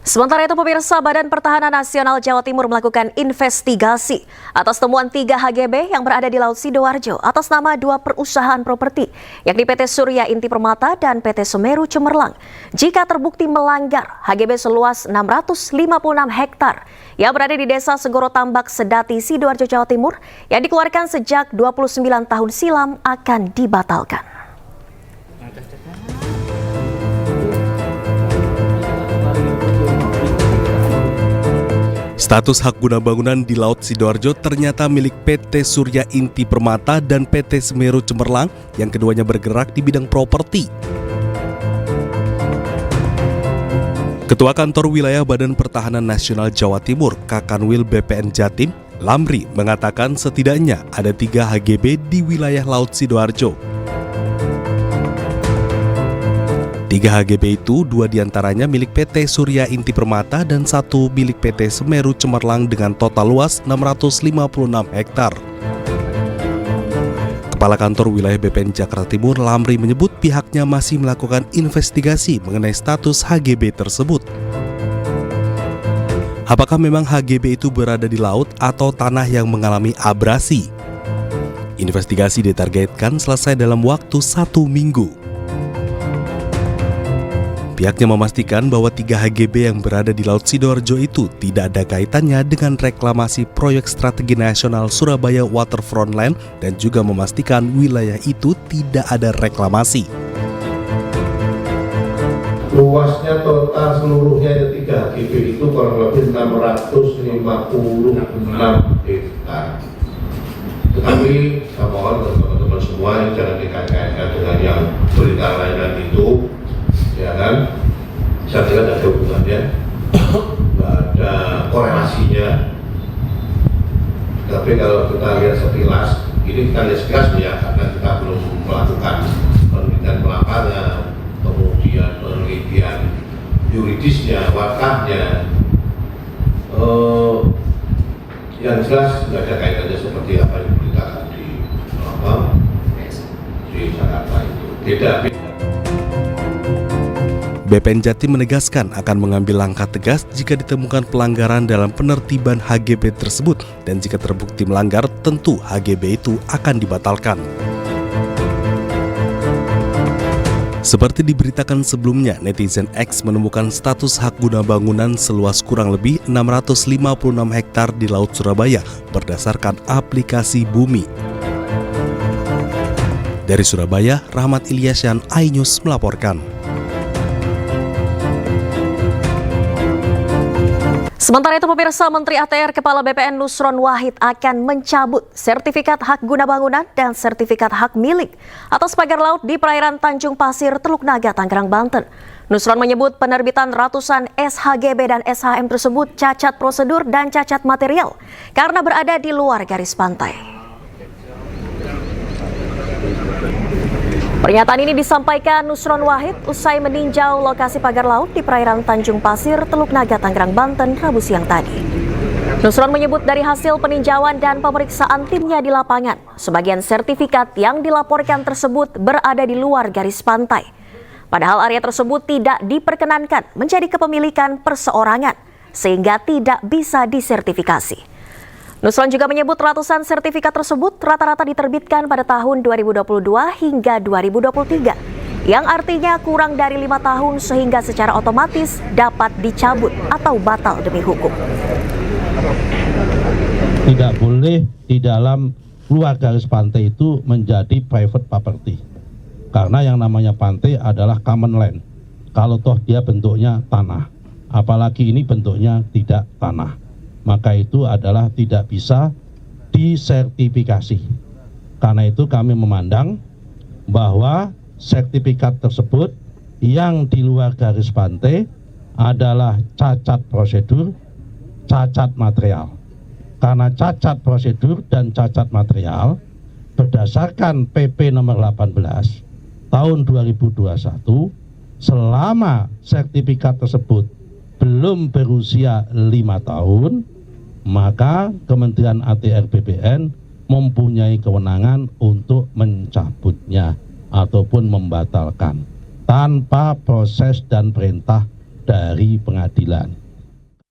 Sementara itu pemirsa, Badan Pertahanan Nasional Jawa Timur melakukan investigasi atas temuan 3 HGB yang berada di Laut Sidoarjo atas nama 2 perusahaan properti, yakni PT Surya Inti Permata dan PT Semeru Cemerlang. Jika terbukti melanggar HGB seluas 656 hektar yang berada di Desa Segoro Tambak Sedati, Sidoarjo, Jawa Timur yang dikeluarkan sejak 29 tahun silam akan dibatalkan. Status hak guna bangunan di Laut Sidoarjo ternyata milik PT Surya Inti Permata dan PT Semeru Cemerlang yang keduanya bergerak di bidang properti. Ketua Kantor Wilayah Badan Pertahanan Nasional Jawa Timur, Kakanwil BPN Jatim, Lamri, mengatakan setidaknya ada 3 HGB di wilayah Laut Sidoarjo. 3 HGB itu, 2 diantaranya milik PT Surya Inti Permata dan 1 milik PT Semeru Cemerlang dengan total luas 656 hektar. Kepala Kantor Wilayah BPN Jakarta Timur, Lamri, menyebut pihaknya masih melakukan investigasi mengenai status HGB tersebut. Apakah memang HGB itu berada di laut atau tanah yang mengalami abrasi? Investigasi ditargetkan selesai dalam waktu 1 minggu. Pihaknya memastikan bahwa 3 HGB yang berada di Laut Sidoarjo itu tidak ada kaitannya dengan reklamasi proyek strategi nasional Surabaya Waterfront Land dan juga memastikan wilayah itu tidak ada reklamasi. Luasnya total seluruhnya ada 3 HGB itu kurang lebih 656 hektar. Tetapi saya mohon teman-teman semua yang jangan dikait-kaitkan dengan yang berita lain itu. Ya kan, saya kira tidak ada hubungannya, nggak ada korelasinya. Tapi kalau kita lihat sekilas, ini kita lihat sekilas ya, karena kita belum melakukan penelitian lapangan, kemudian penelitian yuridisnya, wakahnya, yang jelas nggak ada kaitannya seperti apa yang diberitakan di Jakarta itu. Beda. BPN Jatim menegaskan akan mengambil langkah tegas jika ditemukan pelanggaran dalam penertiban HGB tersebut dan jika terbukti melanggar tentu HGB itu akan dibatalkan. Seperti diberitakan sebelumnya, netizen X menemukan status hak guna bangunan seluas kurang lebih 656 hektar di Laut Surabaya berdasarkan aplikasi Bumi. Dari Surabaya, Rahmat Ilyasyan, iNews melaporkan. Sementara itu pemirsa, Menteri ATR Kepala BPN Nusron Wahid akan mencabut sertifikat hak guna bangunan dan sertifikat hak milik atas pagar laut di perairan Tanjung Pasir, Teluk Naga, Tangerang, Banten. Nusron menyebut penerbitan ratusan SHGB dan SHM tersebut cacat prosedur dan cacat material karena berada di luar garis pantai. Pernyataan ini disampaikan Nusron Wahid usai meninjau lokasi pagar laut di perairan Tanjung Pasir, Teluk Naga, Tangerang, Banten, Rabu siang tadi. Nusron menyebut dari hasil peninjauan dan pemeriksaan timnya di lapangan, sebagian sertifikat yang dilaporkan tersebut berada di luar garis pantai. Padahal area tersebut tidak diperkenankan menjadi kepemilikan perseorangan, sehingga tidak bisa disertifikasi. Nusron juga menyebut ratusan sertifikat tersebut rata-rata diterbitkan pada tahun 2022 hingga 2023, yang artinya kurang dari 5 tahun sehingga secara otomatis dapat dicabut atau batal demi hukum. Tidak boleh di dalam luar garis pantai itu menjadi private property. Karena yang namanya pantai adalah common land. Kalau toh dia bentuknya tanah, apalagi ini bentuknya tidak tanah, maka itu adalah tidak bisa disertifikasi. Karena itu kami memandang bahwa sertifikat tersebut yang di luar garis pantai adalah cacat prosedur, cacat material. Karena cacat prosedur dan cacat material berdasarkan PP nomor 18 tahun 2021, selama sertifikat tersebut belum berusia 5 tahun, maka Kementerian ATR BPN mempunyai kewenangan untuk mencabutnya ataupun membatalkan tanpa proses dan perintah dari pengadilan.